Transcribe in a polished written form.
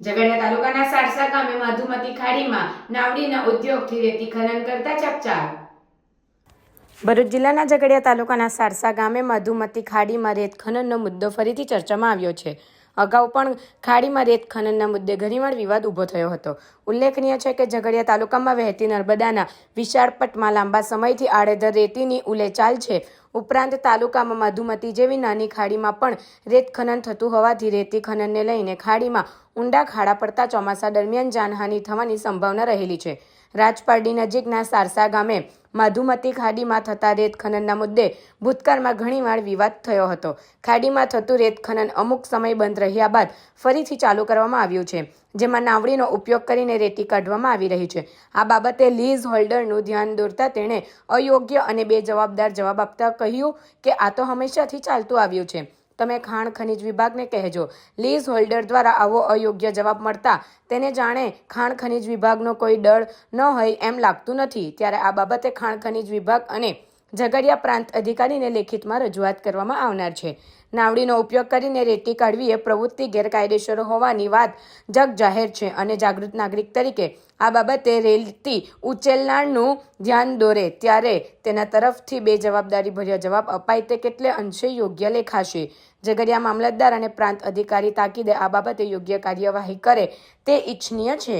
ઝઘડિયા તાલુકાના સારસા ગામે મધુમતી ખાડીમાં નાવડીના ઉદ્યોગથી રેતી ખનન કરતા ચકચાર। ભરૂચ જિલ્લાના ઝઘડિયા તાલુકાના સારસા ગામે મધુમતી ખાડીમાં રેત ખનનનો મુદ્દો ફરીથી ચર્ચામાં આવ્યો છે। અગાઉ પણ ખાડીમાં રેત ખનનના મુદ્દે ઘણીવાર વિવાદ ઊભો થયો હતો। ઉલ્લેખનીય છે કે ઝઘડિયા તાલુકામાં વહેતી નર્મદાના વિશાળ પટમાં લાંબા સમયથી આડેધડ રેતીની ઉલેચાલ છે। ઉપરાંત તાલુકામાં મધુમતી જેવી નાની ખાડીમાં પણ રેત ખનન થતું હોવાથી રેતી ખનનને લઈને ખાડીમાં ઊંડા ખાડા પડતા ચોમાસા દરમિયાન જાનહાનિ થવાની સંભાવના રહેલી છે। રાજપારડી નજીકના સારસા ગામે મધુમતી ખાડીમાં થતા રેત ખનનના મુદ્દે ભૂતકાળમાં ઘણીવાર વિવાદ થયો હતો। ખાડીમાં થતું રેત ખનન અમુક સમય બંધ રહ્યા બાદ ફરીથી ચાલુ કરવામાં આવ્યું છે, જેમાં નાવડીનો ઉપયોગ કરીને રેતી કાઢવામાં આવી રહી છે। આ બાબતે લીઝ હોલ્ડરનું ધ્યાન દોરતા તેણે અયોગ્ય અને બેજવાબદાર જવાબ આપતા કહ્યું કે આ તો હંમેશાથી ચાલતું આવ્યું છે, તમે ખાણ ખનીજ વિભાગને કહેજો। લીઝ હોલ્ડર દ્વારા આવો અયોગ્ય જવાબ મળતા તેને જાણે ખાણ ખનીજ વિભાગનો કોઈ ડર ન હોય એમ લાગતું નથી। ત્યારે આ બાબતે ખાણ ખનીજ વિભાગ અને ઝઘડિયા પ્રાંત અધિકારીને લેખિતમાં રજૂઆત કરવામાં આવનાર છે। નાવડીનો ઉપયોગ કરીને રેતી કાઢવી એ પ્રવૃત્તિ ગેરકાયદેસર હોવાની વાત જગ જાહેર છે અને જાગૃત નાગરિક તરીકે આ બાબતે રેતી ઉચેલનારનું ધ્યાન દોરે ત્યારે તેના તરફથી બેજવાબદારીભર્યો જવાબ અપાય તે કેટલે અંશે યોગ્ય લેખાશે। ઝઘડિયા મામલતદાર અને પ્રાંત અધિકારી તાકીદે આ બાબતે યોગ્ય કાર્યવાહી કરે તે ઇચ્છનીય છે।